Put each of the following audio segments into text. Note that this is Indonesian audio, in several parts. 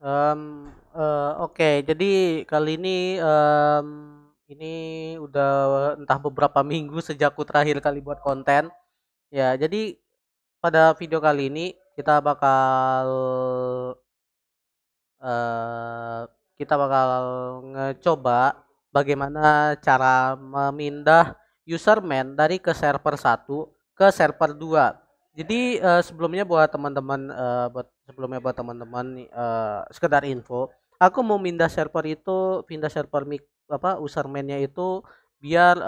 Oke, jadi kali ini udah entah beberapa minggu sejak aku terakhir kali buat konten. Ya, jadi pada video kali ini kita bakal eh kita bakal ngecoba bagaimana cara memindah userman dari ke server satu ke server 2. Jadi sebelumnya buat teman-teman sekedar info, aku mau pindah server userman-nya itu biar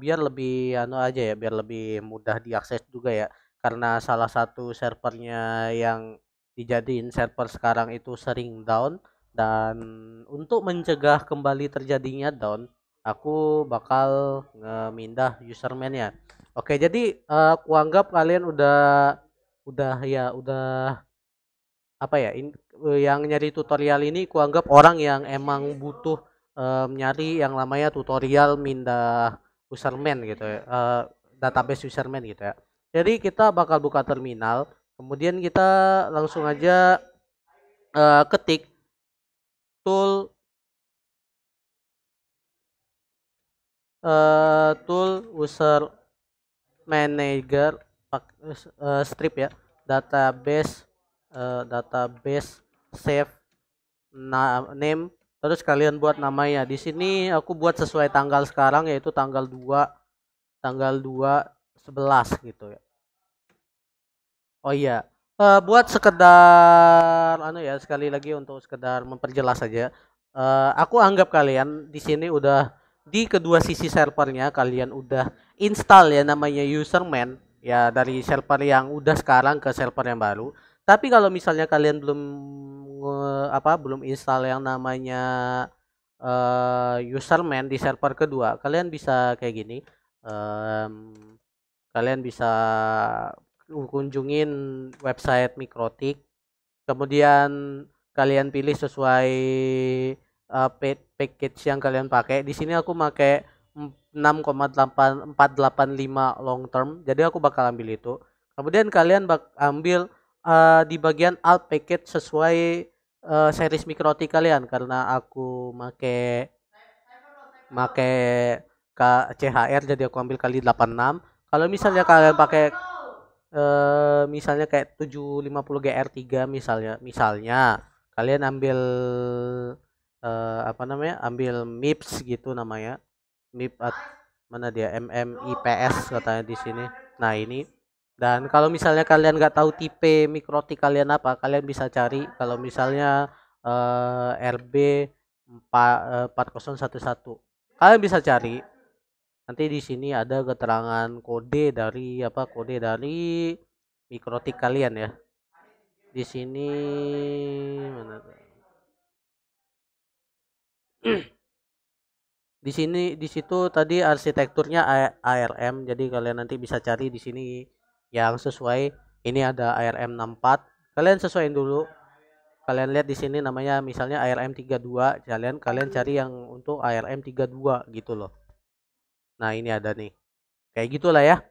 lebih aja ya, biar lebih mudah diakses juga ya. Karena salah satu servernya yang dijadiin server sekarang itu sering down, dan untuk mencegah kembali terjadinya down, aku bakal ngemindah userman-nya. Oke, jadi aku anggap kalian udah apa ya, yang nyari tutorial ini kuanggap orang yang emang butuh nyari yang namanya tutorial mindah userman gitu ya, database userman gitu ya. Jadi kita bakal buka terminal, kemudian kita langsung aja ketik tool user manager strip ya, database database save name, terus kalian buat namanya. Di sini aku buat sesuai tanggal sekarang, yaitu tanggal 2 11 gitu ya. Oh iya, buat sekedar sekali lagi untuk sekedar memperjelas saja. Aku anggap kalian di sini udah di kedua sisi servernya kalian udah install ya namanya userman ya, dari server yang udah sekarang ke server yang baru. Tapi kalau misalnya kalian belum install yang namanya userman di server kedua, kalian bisa kayak gini. em, Kalian bisa kunjungin website Mikrotik, kemudian kalian pilih sesuai package yang kalian pakai. Di sini aku pakai 6,8485 long term, jadi aku bakal ambil itu. Kemudian kalian ambil di bagian alt package sesuai series Mikrotik kalian, karena aku make CHR, jadi aku ambil kali 86. Kalau misalnya kalian pakai misalnya kayak 750 GR3 misalnya kalian ambil ambil MIPS gitu namanya. Mana dia, MMIPS katanya di sini. Nah, ini. Dan kalau misalnya kalian nggak tahu tipe mikrotik kalian apa, kalian bisa cari kalau misalnya RB 4011. Kalian bisa cari. Nanti di sini ada keterangan kode dari mikrotik kalian ya. Di sini mana tuh? Di situ tadi arsitekturnya ARM. Jadi kalian nanti bisa cari di sini yang sesuai. Ini ada ARM 64. Kalian sesuaiin dulu. Kalian lihat di sini namanya misalnya ARM 32. Kalian cari yang untuk ARM 32 gitu loh. Nah, ini ada nih. Kayak gitulah ya.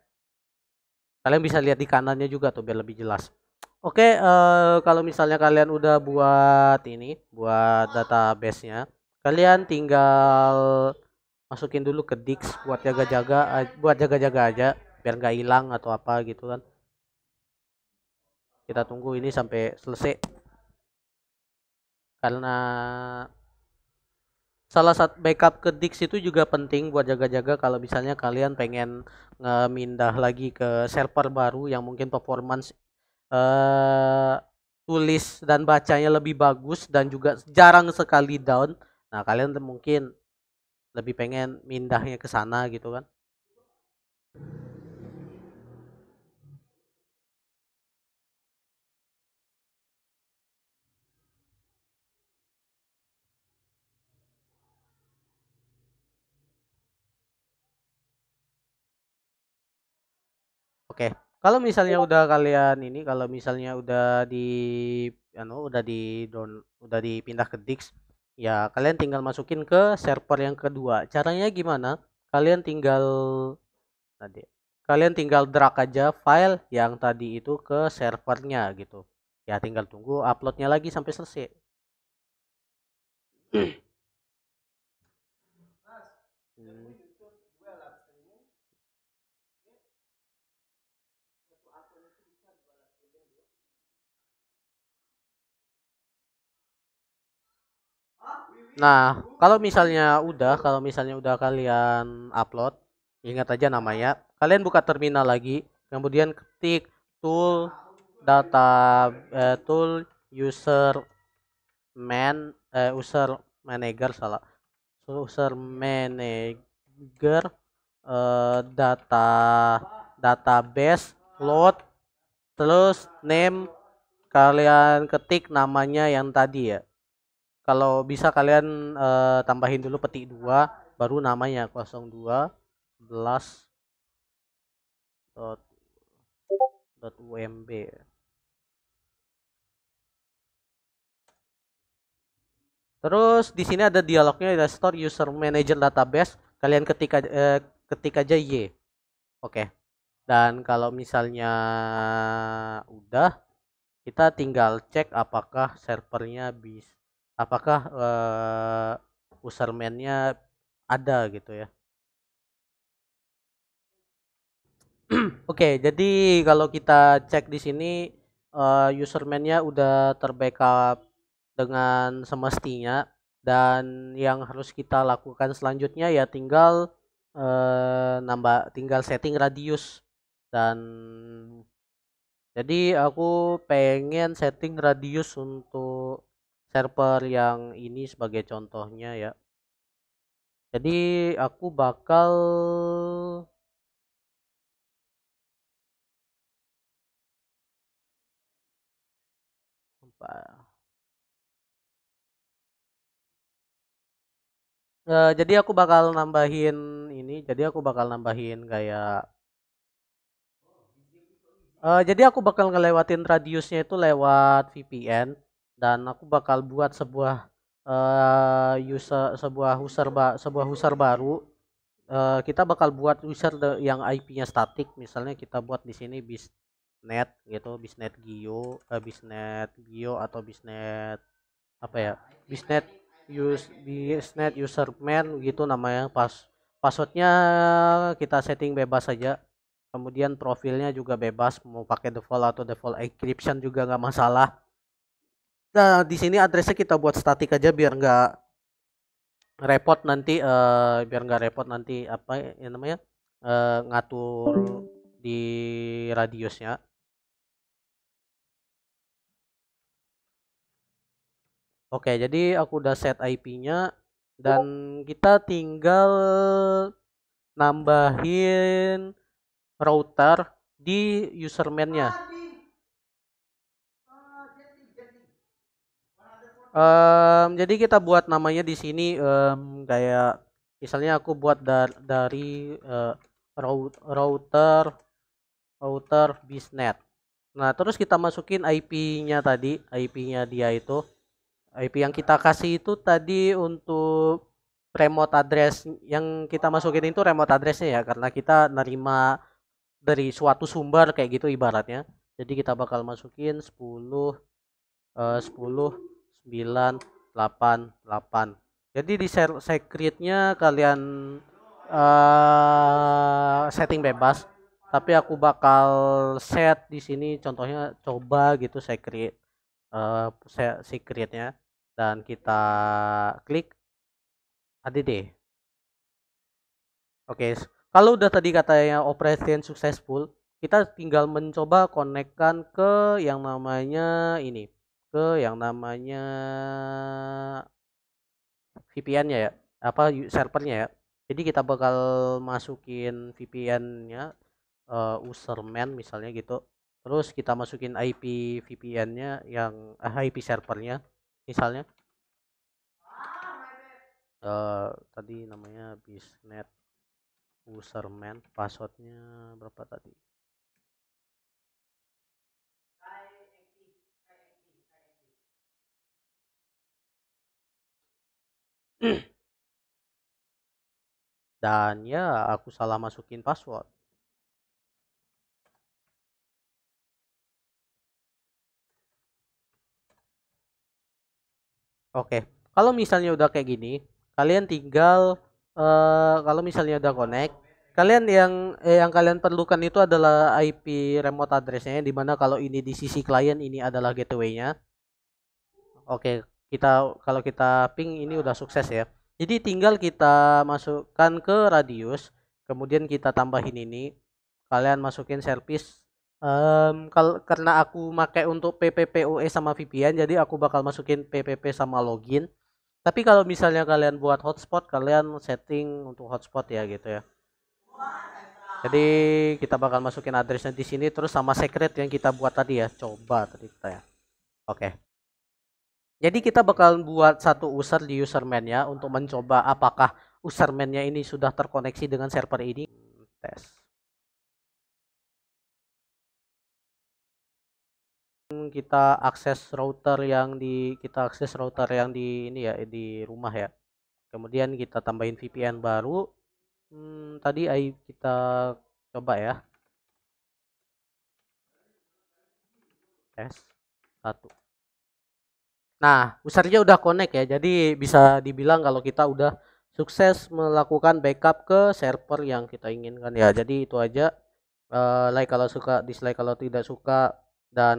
Kalian bisa lihat di kanannya juga tuh biar lebih jelas. Oke, kalau misalnya kalian udah buat database-nya, kalian tinggal masukin dulu ke Dix buat jaga-jaga aja biar nggak hilang atau apa gitu kan. Kita tunggu ini sampai selesai, karena salah satu backup ke Dix itu juga penting buat jaga-jaga kalau misalnya kalian pengen ngemindah lagi ke server baru yang mungkin performance eh tulis dan bacanya lebih bagus dan juga jarang sekali down. Nah, kalian mungkin lebih pengen mindahnya ke sana gitu kan. Oke. Kalau misalnya udah dipindah ke Dix, ya kalian tinggal masukin ke server yang kedua. Caranya gimana? Kalian tinggal tadi kalian tinggal drag aja file yang tadi itu ke servernya gitu. Ya tinggal tunggu uploadnya lagi sampai selesai. Nah, kalau misalnya udah kalian upload, ingat aja namanya. Kalian buka terminal lagi, kemudian ketik tool tool user user manager salah. User manager data database load, terus name kalian ketik namanya yang tadi ya. Kalau bisa kalian tambahin dulu petik 2 baru namanya 02 11 dot, .umb. Terus di sini ada dialognya restore user manager database. Kalian ketik aja Y. Oke. Dan kalau misalnya udah, kita tinggal cek apakah servernya apakah userman-nya ada gitu ya. Oke, jadi kalau kita cek di sini userman-nya udah terbackup dengan semestinya, dan yang harus kita lakukan selanjutnya ya tinggal tinggal setting radius. Dan jadi aku pengen setting radius untuk server yang ini sebagai contohnya ya. Jadi aku bakal apa, jadi aku bakal nambahin kayak jadi aku bakal ngelewatin radiusnya itu lewat VPN, dan aku bakal buat sebuah user baru. Kita bakal buat user yang IP-nya statik, misalnya kita buat di sini bisnet gitu, bisnet gio atau bisnet apa ya, bisnet userman gitu namanya. Passwordnya kita setting bebas saja, kemudian profilnya juga bebas, mau pakai default atau default encryption juga nggak masalah. Nah di sini addressnya kita buat statik aja biar nggak repot nanti apa ya namanya, ngatur di radiusnya. Oke, jadi aku udah set IP-nya, dan kita tinggal nambahin router di userman-nya. Jadi kita buat namanya di sini kayak misalnya aku buat dari router bisnet. Nah, terus kita masukin IP-nya tadi, IP-nya dia itu. IP yang kita kasih itu tadi untuk remote address, yang kita masukin itu remote addressnya ya, karena kita nerima dari suatu sumber kayak gitu ibaratnya. Jadi kita bakal masukin 10 9 8 8. Jadi di secretnya kalian setting bebas, tapi aku bakal set di sini contohnya coba gitu secretnya, dan kita klik add. Oke, kalau udah tadi katanya operation successful, kita tinggal mencoba konekkan ke yang namanya ini, ke yang namanya VPN-nya ya, apa servernya ya. Jadi kita bakal masukin VPN-nya, userman misalnya gitu. Terus kita masukin IP VPN-nya yang IP servernya misalnya tadi namanya bisnet userman, passwordnya berapa tadi. Dan ya aku salah masukin password. Oke, Kalau misalnya udah kayak gini, kalian tinggal kalau misalnya udah connect, kalian yang kalian perlukan itu adalah IP remote address-nya, di mana kalau ini di sisi klien ini adalah gateway-nya. Oke, kalau kita ping ini udah sukses ya. Jadi tinggal kita masukkan ke radius, kemudian kita tambahin ini. Kalian masukin service. Karena aku pakai untuk PPPoE sama VPN, jadi aku bakal masukin PPP sama login. Tapi kalau misalnya kalian buat hotspot, kalian setting untuk hotspot ya gitu ya. Jadi kita bakal masukin addressnya di sini terus sama secret yang kita buat tadi ya. Coba tadi kita ya. Oke. Jadi kita bakal buat satu user di userman-nya untuk mencoba apakah userman-nya ini sudah terkoneksi dengan server ini. Tes. Kita akses router yang di ini ya di rumah ya. Kemudian kita tambahin VPN baru. Tadi kita coba ya. Tes 1. Nah, usernya udah connect ya. Jadi bisa dibilang kalau kita udah sukses melakukan backup ke server yang kita inginkan ya. Jadi itu aja. Like kalau suka, dislike kalau tidak suka, dan